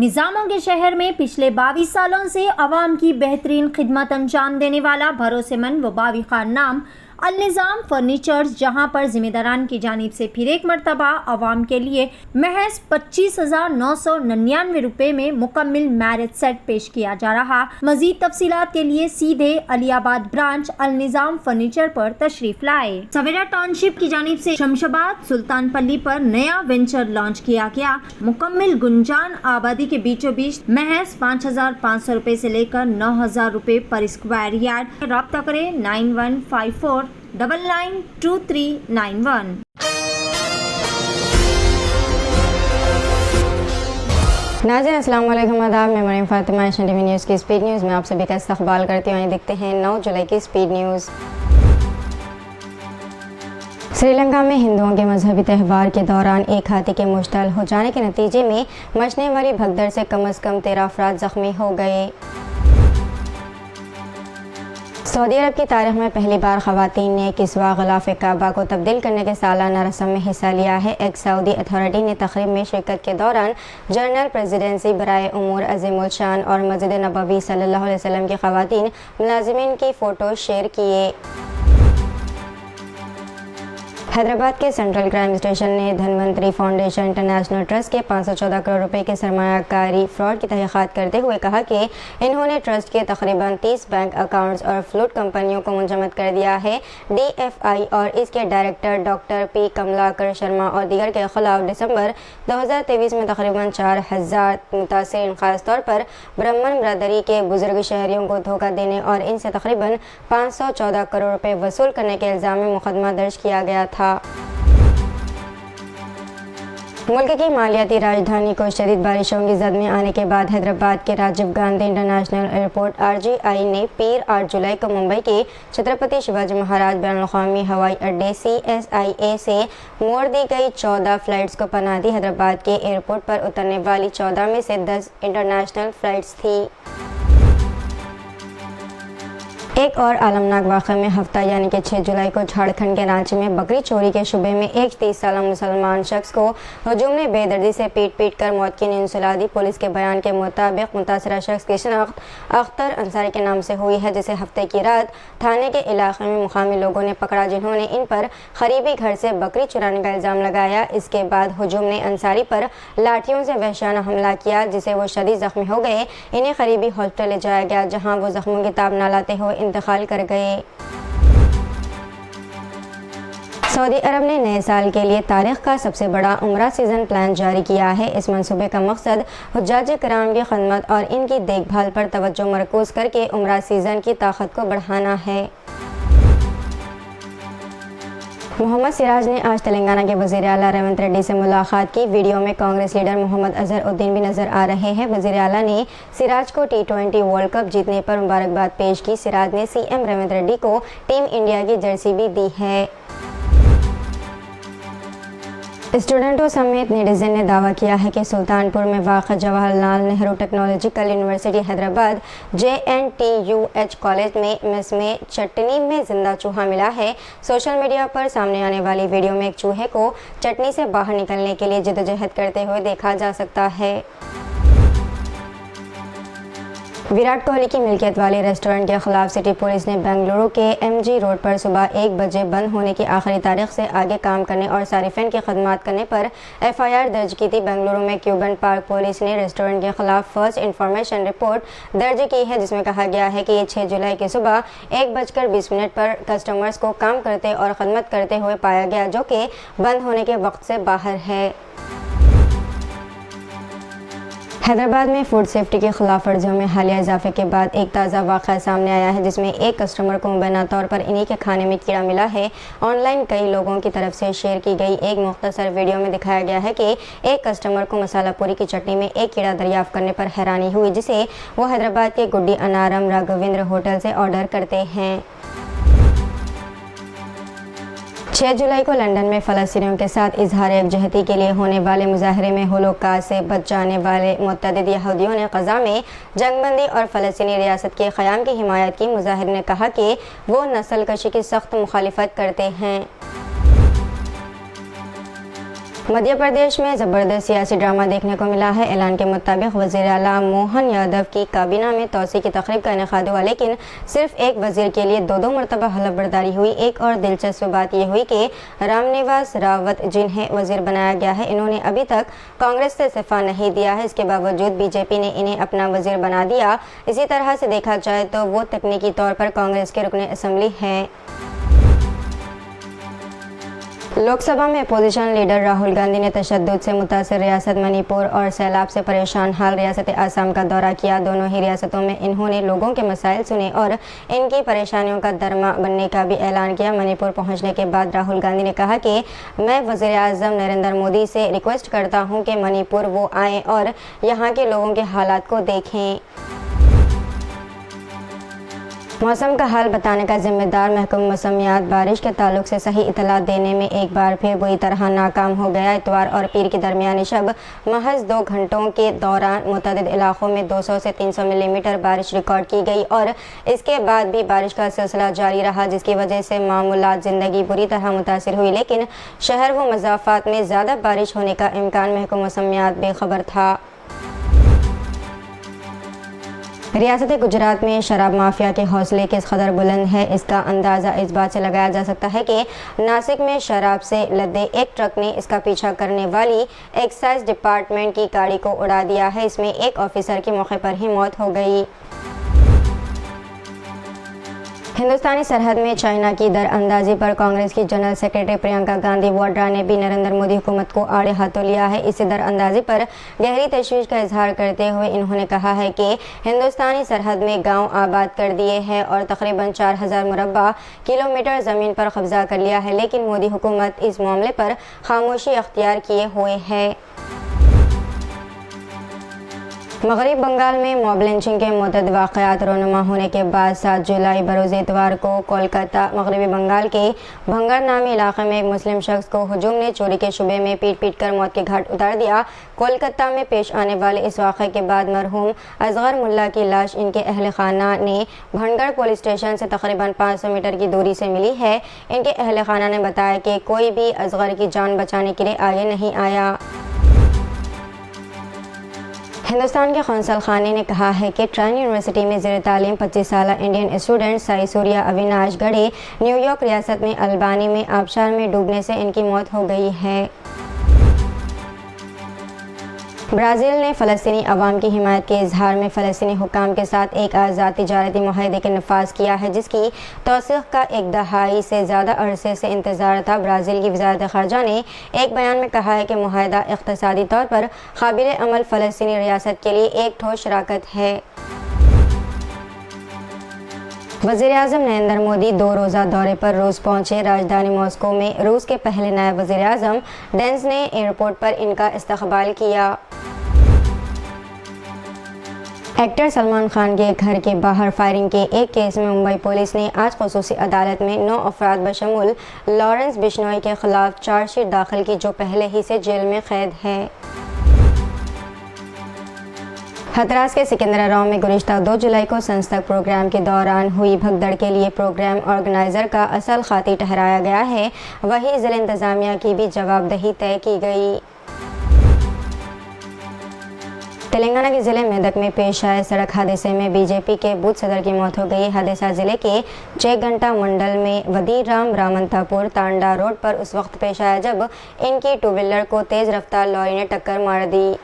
निज़ामों के शहर में पिछले 22 सालों से अवाम की बेहतरीन खिदमत अंजाम देने वाला भरोसेमंद व बाविक़ार नाम अल-निज़ाम फर्नीचर्स, जहां पर ज़िम्मेदारान की जानिब से फिर एक मरतबा अवाम के लिए महज 25,999 रुपये में मुकम्मल मैरिज सेट पेश किया जा रहा। मज़ीद तफसीलात के लिए सीधे अलीआबाद ब्रांच अल-निज़ाम फर्नीचर पर तशरीफ लाए। सवेरा टाउनशिप की जानिब से शमशाबाद सुल्तान पल्ली पर नया वेंचर लॉन्च किया गया। मुकम्मल गुंजान आबादी के बीचों बीच महज 5,500 रुपये से लेकर 9,000 रुपये पर स्क्वायर यार्ड। राब्ता करें 9154 992391। नाज़रीन अस्सलाम वालेकुम, आदाब। मैं Maryam Fatima, Asian TV news की स्पीड न्यूज़ में आप सभी का इस्तकबाल करती हूँ। देखते हैं 9 जुलाई की स्पीड न्यूज़। श्रीलंका में हिंदुओं के मजहबी त्यौहार के दौरान एक हाथी के मुश्तल हो जाने के नतीजे में मचने वाली भगदड़ से कम अज़ कम 13 अफराद ज़ख्मी हो गए। सऊदी अरब की तारीख में पहली बार ख़वातीन ने किस्वा ग़िलाफ़े काबा को तब्दील करने के सालाना रस्म में हिस्सा लिया है। एक सऊदी अथॉरिटी ने तक़रीब में शिरकत के दौरान जनरल प्रेसिडेंसी बराए उमूर अज़ीमुल शान और मस्जिद नबवी सल्लल्लाहु अलैहि वसल्लम की ख़वातीन मुलाज़िमीन की फ़ोटो शेयर किए। हैदराबाद के सेंट्रल क्राइम स्टेशन ने धनवंतरी फाउंडेशन इंटरनेशनल ट्रस्ट के 514 करोड़ रुपए के सरमायाकारी फ्रॉड की तहक़ीक़ात करते हुए कहा कि इन्होंने ट्रस्ट के तकरीबन 30 बैंक अकाउंट्स और फ्लूट कंपनियों को मुंजमद कर दिया है। DFI और इसके director doctor P Kamalakar Sharma और दीगर के खिलाफ दिसंबर 2023 में तकरीबन 4,000 मुतासिरीन, खास तौर पर ब्राह्मण बरदरी के बुजुर्ग शहरियों को धोखा देने और इनसे तकरीबन 514 करोड़ रुपए वसूल करने के इल्ज़ाम में मुकदमा दर्ज किया गया था। मुल्क की मालियाती राजधानी को शदीद बारिशों की जद में आने के बाद हैदराबाद के Rajiv Gandhi international airport RGI ने पीर 8 जुलाई को मुंबई के छत्रपति शिवाजी महाराज बैनुल-अक़वामी हवाई अड्डे CSIA से मोड़ दी गई 14 फ़्लाइट्स को पनाह दी। हैदराबाद के एयरपोर्ट पर उतरने वाली 14 में से 10 इंटरनेशनल फ़्लाइट्स थी। एक और आलमनाक वाक़े में हफ्ता यानी कि 6 जुलाई को झारखंड के रांची में बकरी चोरी के शुबे में एक 30 साला मुसलमान शख्स को हुजूम ने बेदर्दी से पीट कर मौत की नींद सुला दी। पुलिस के बयान के मुताबिक मुतासरा शख्स की शनाख्त अख्तर अंसारी के नाम से हुई है, जिसे हफ्ते की रात थाने के इलाके में मुकामी लोगों ने पकड़ा, जिन्होंने इन पर करीबी घर से बकरी चुराने का इल्ज़ाम लगाया। इसके बाद हुजूम ने अंसारी पर लाठियों से वहशाना हमला किया, जिसे वो शदीद ज़ख्मी हो गए। इन्हें करीबी हॉस्पिटल ले जाया गया, जहाँ वो ज़ख्मों की ताब न लाते हुए इंतकाल कर गए। सऊदी अरब ने नए साल के लिए तारीख का सबसे बड़ा उम्रा सीज़न प्लान जारी किया है। इस मंसूबे का मकसद हुज्जाज कराम की खदमत और इनकी देखभाल पर तवज्जो मरकूज़ करके उम्रा सीज़न की ताकत को बढ़ाना है। मोहम्मद सिराज ने आज तेलंगाना के वज़ीर आला रेवंत रेड्डी से मुलाकात की। वीडियो में कांग्रेस लीडर मोहम्मद अजहर उद्दीन भी नजर आ रहे हैं। वज़ीर आला ने सिराज को T20 वर्ल्ड कप जीतने पर मुबारकबाद पेश की। सिराज ने CM रेवंत रेड्डी को टीम इंडिया की जर्सी भी दी है। स्टूडेंटों समेत नेटिजन ने दावा किया है कि सुल्तानपुर में वाक़ Jawaharlal Nehru technological university Hyderabad JNTUH college में मेस में चटनी में जिंदा चूहा मिला है। सोशल मीडिया पर सामने आने वाली वीडियो में एक चूहे को चटनी से बाहर निकलने के लिए जद्दोजहद करते हुए देखा जा सकता है। विराट कोहली की मिल्कियत वाले रेस्टोरेंट के खिलाफ सिटी पुलिस ने बेंगलुरु के MG रोड पर सुबह 1 बजे बंद होने की आखिरी तारीख से आगे काम करने और सारिफिन की खदमात करने पर FIR दर्ज की थी। बेंगलुरु में क्यूबन पार्क पुलिस ने रेस्टोरेंट के खिलाफ फर्स्ट इंफॉर्मेशन रिपोर्ट दर्ज की है, जिसमें कहा गया है कि ये 6 जुलाई की सुबह 1:20 पर कस्टमर्स को काम करते और खदमत करते हुए पाया गया, जो कि बंद होने के वक्त से बाहर है। हैदराबाद में फूड सेफ्टी की खिलाफ वर्जियों में हालिया इजाफे के बाद एक ताज़ा वाक़या सामने आया है, जिसमें एक कस्टमर को मुबैना तौर पर इन्हीं के खाने में कीड़ा मिला है। ऑनलाइन कई लोगों की तरफ से शेयर की गई एक मुख्तसर वीडियो में दिखाया गया है कि एक कस्टमर को मसाला पूरी की चटनी में एक कीड़ा दरियाफ्त करने पर हैरानी हुई, जिसे वो हैदराबाद के गुड्डी अनारम राघवेंद्र होटल से ऑर्डर करते हैं। 6 जुलाई को लंदन में फ़लस्तीनियों के साथ इजहार यकजहती के लिए होने वाले मुजाहरे में होलोकॉस्ट से बच जाने वाले मुतअद्दिद यहूदियों ने ग़ज़ा में जंगबंदी और फ़लस्तीनी रियासत के क़याम की हिमायत की। मुजाहिरीन ने कहा कि वो नस्ल कशी की सख्त मुखालिफत करते हैं। मध्य प्रदेश में ज़बरदस्त सियासी ड्रामा देखने को मिला है। ऐलान के मुताबिक वज़ीर आला मोहन यादव की काबीना में तोसी की तकरीब का इनेकाद हुआ, लेकिन सिर्फ एक वज़ीर के लिए दो मरतबा हलफ बर्दारी हुई। एक और दिलचस्प बात यह हुई कि रामनिवास रावत जिन्हें वज़ीर बनाया गया है, इन्होंने अभी तक कांग्रेस से इस्तीफा नहीं दिया है। इसके बावजूद बीजेपी ने इन्हें अपना वज़ीर बना दिया। इसी तरह से देखा जाए तो वो तकनीकी तौर पर कांग्रेस के रुकने असम्बली हैं। लोकसभा में अपोजिशन लीडर राहुल गांधी ने तशद्दुद से मुतासर रियासत मणिपुर और सैलाब से परेशान हाल रियासत आसाम का दौरा किया। दोनों ही रियासतों में इन्होंने लोगों के मसाइल सुने और इनकी परेशानियों का दरमा बनने का भी ऐलान किया। मणिपुर पहुंचने के बाद राहुल गांधी ने कहा कि मैं वज़ीर आज़म नरेंद्र मोदी से रिक्वेस्ट करता हूं कि मणिपुर वो आएँ और यहाँ के लोगों के हालात को देखें। मौसम का हाल बताने का जिम्मेदार महकमा मौसमियात बारिश के ताल्लुक से सही इतला देने में एक बार फिर बुरी तरह नाकाम हो गया। इतवार और पीर की दरमियानी शब महज 2 घंटों के दौरान मुतअद्दिद इलाकों में 200 से 300 मिलीमीटर बारिश रिकॉर्ड की गई और इसके बाद भी बारिश का सिलसिला जारी रहा, जिसकी वजह से मामूलात ज़िंदगी बुरी तरह मुतासिर हुई। लेकिन शहर व मज़ाफ़ात में ज़्यादा बारिश होने का इम्कान महकमा मौसमियात बेखबर था। रियासत गुजरात में शराब माफिया के हौसले किस कदर बुलंद है, इसका अंदाज़ा इस बात से लगाया जा सकता है कि नासिक में शराब से लदे एक ट्रक ने इसका पीछा करने वाली एक्साइज डिपार्टमेंट की गाड़ी को उड़ा दिया है। इसमें एक ऑफिसर की मौके पर ही मौत हो गई। हिंदुस्तानी सरहद में चाइना की दरअंदाजी पर कांग्रेस की जनरल सेक्रेटरी प्रियंका गांधी वाड्रा ने भी नरेंद्र मोदी हुकूमत को आड़े हाथों लिया है। इसी दरअंदाजी पर गहरी तशवीश का इजहार करते हुए इन्होंने कहा है कि हिंदुस्तानी सरहद में गांव आबाद कर दिए हैं और तकरीबन 4000 मुरब्बा किलोमीटर ज़मीन पर कब्जा कर लिया है, लेकिन मोदी हुकूमत इस मामले पर खामोशी अख्तियार किए हुए है। मगरबी बंगाल में मॉब लिंचिंग के मुतअद्दिद वाक़यात रोनुमा होने के बाद 7 जुलाई बरोज़ इतवार को कोलकाता मगरबी बंगाल के भंगर नामी इलाके में एक मुस्लिम शख्स को हुजूम ने चोरी के शुबे में पीट कर मौत के घाट उतार दिया। कोलकाता में पेश आने वाले इस वाक़े के बाद मरहूम असगर मुल्ला की लाश इनके अहल खाना ने भंगर पुलिस स्टेशन से तकरीबन 500 मीटर की दूरी से मिली है। इनके अहल खाना ने बताया कि कोई भी असगर की जान बचाने के लिए आगे नहीं आया। हिंदुस्तान के कौंसल खाने ने कहा है कि ट्राइन यूनिवर्सिटी में ज़ेर तालीम 25 साला इंडियन स्टूडेंट साई सूर्या अविनाश गड़े न्यूयॉर्क रियासत में अल्बानी में आबशार में डूबने से इनकी मौत हो गई है। ब्राज़ील ने फ़लस्तीनी अवाम की हिमायत के इजहार में फ़लस्तीनी हुकाम के साथ एक आज़ाद तिजारती मुआहदे का नफाज़ किया है, जिसकी तौसीक़ का 1 दहाई से ज़्यादा अरसे से इंतज़ार था। ब्राज़ील की वज़ारत ख़ारजा ने एक बयान में कहा है कि मुआहदा इक़्तिसादी तौर पर काबिल अमल फ़लस्तीनी रियासत के लिए एक ठोस शराकत है। वज़ीर आज़म नरेंद्र मोदी 2 रोज़ा दौरे पर रूस पहुंचे। राजधानी मॉस्को में रूस के पहले नायब वज़ीर आज़म डेंस ने एयरपोर्ट पर इनका इस्तकबाल किया। एक्टर सलमान खान के घर के बाहर फायरिंग के एक केस में मुंबई पुलिस ने आज ख़ुसूसी अदालत में 9 अफराद बशमूल लॉरेंस बिश्नोई के खिलाफ चार्जशीट दाखिल की, जो पहले ही से जेल में कैद है। हथरास के सिकंदराबाद में गुज़िश्ता 2 जुलाई को संस्थक प्रोग्राम के दौरान हुई भगदड़ के लिए प्रोग्राम ऑर्गेनाइज़र का असल खाती ठहराया गया है। वहीं ज़िला इंतज़ामिया की भी जवाबदेही तय की गई। तेलंगाना के ज़िले मेदक में पेश आए सड़क हादसे में बीजेपी के बूथ सदर की मौत हो गई। हादसा ज़िले के चेकगंटा मंडल में वदीराम रामंतापुर तांडा रोड पर उस वक्त पेश आया जब इनकी 2 व्हीलर को तेज़ रफ्तार लॉरी ने टक्कर मार दी।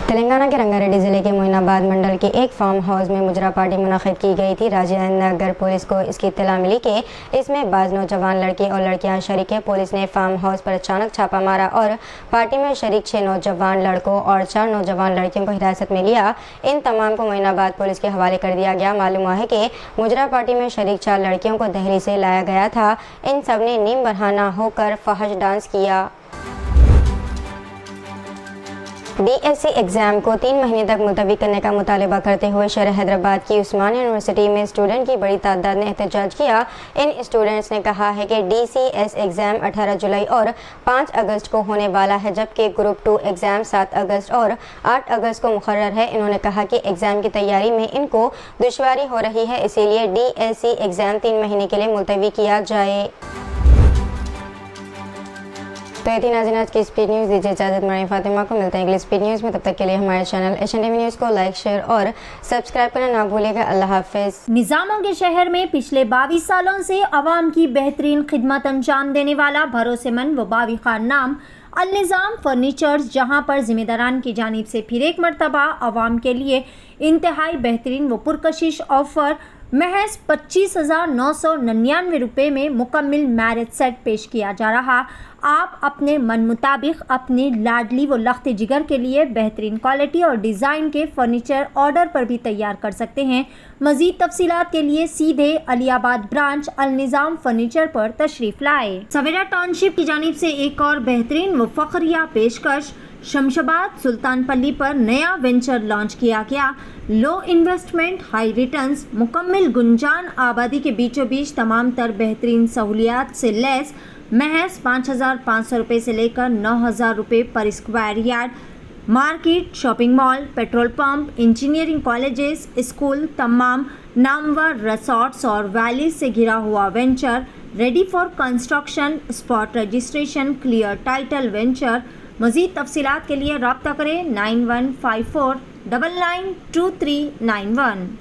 तेलंगाना के रंगारेड्डी ज़िले के मोइनाबाद मंडल के एक फार्म हाउस में मुजरा पार्टी मुनक़िद की गई थी। राजेंद्र नगर पुलिस को इसकी इत्तला मिली कि इसमें बाज़ नौजवान लड़के और लड़कियां शरीक हैं। पुलिस ने फार्म हाउस पर अचानक छापा मारा और पार्टी में शरीक 6 नौजवान लड़कों और 4 नौजवान लड़कियों को हिरासत में लिया। इन तमाम को मोइनाबाद पुलिस के हवाले कर दिया गया। मालूम हुआ है कि मुजरा पार्टी में शरीक 4 लड़कियों को दिल्ली से लाया गया था। इन सब ने नीम बरहाना होकर फहश डांस किया। DSC एग्ज़ाम को 3 महीने तक मुलतवी करने का मुतालबा करते हुए शहर हैदराबाद की उस्मानिया यूनिवर्सिटी में स्टूडेंट की बड़ी तादाद ने एहतजाज किया। इन स्टूडेंट्स ने कहा है कि DCS एग्ज़ाम 18 जुलाई और 5 अगस्त को होने वाला है, जबकि ग्रुप 2 एग्ज़ाम 7 अगस्त और 8 अगस्त को मुकर्रर है। इन्होंने कहा कि एग्ज़ाम की तैयारी में इनको दुश्वारी हो रही है, इसीलिए DSC एग्ज़ाम 3 महीने के लिए मुलतवी किया जाए। तो ये थी नाज़रीन आज की स्पीड न्यूज़। दीजिए इजाज़त, मरीम फातिमा को मिलते हैं अगली स्पीड न्यूज़ में। तब तक के लिए हमारे चैनल एशियन टीवी न्यूज़ को लाइक, शेयर और सब्सक्राइब करना ना भूलिएगा। अल्लाह हाफिज़। निज़ामों के शहर में पिछले 22 सालों से अवाम की बेहतरीन खिदमत अंजाम देने वाला भरोसेमंद व बाविखार नाम अल-निज़ाम फर्नीचर्स, जहां पर जिम्मेदारान की जानिब से फिर एक मरतबा अवाम के लिए इंतहाई बेहतरीन व पुरकशिश ऑफर महज 25,999 रुपये में मुकम्मल मैरिज सेट पेश किया जा रहा। आप अपने मन मुताबिक अपनी लाडली व लख्त जिगर के लिए बेहतरीन क्वालिटी और डिज़ाइन के फर्नीचर ऑर्डर पर भी तैयार कर सकते हैं। मज़ीद तफसीलात के लिए सीधे अलियाबाद ब्रांच अल-निज़ाम फर्नीचर पर तशरीफ़ लाए। सवेरा टाउनशिप की जानिब से एक और बेहतरीन व फ़ख्रिया पेशकश, शमशाबाद सुल्तानपल्ली पर नया वेंचर लॉन्च किया गया। लो इन्वेस्टमेंट हाई रिटर्न्स, मुकम्मल गुंजान आबादी के बीचों बीच तमाम तर बेहतरीन सहूलियात से लैस महज 5,500 रुपये से लेकर 9,000 रुपये पर square yard. Market, shopping mall, petrol pump, engineering colleges, school, तमाम नामवर रिसोर्ट्स और वैलीज से घिरा हुआ venture, ready for construction, spot registration, clear title venture. मज़ीद तफसीलात के लिए रब्ता करें 9154992391।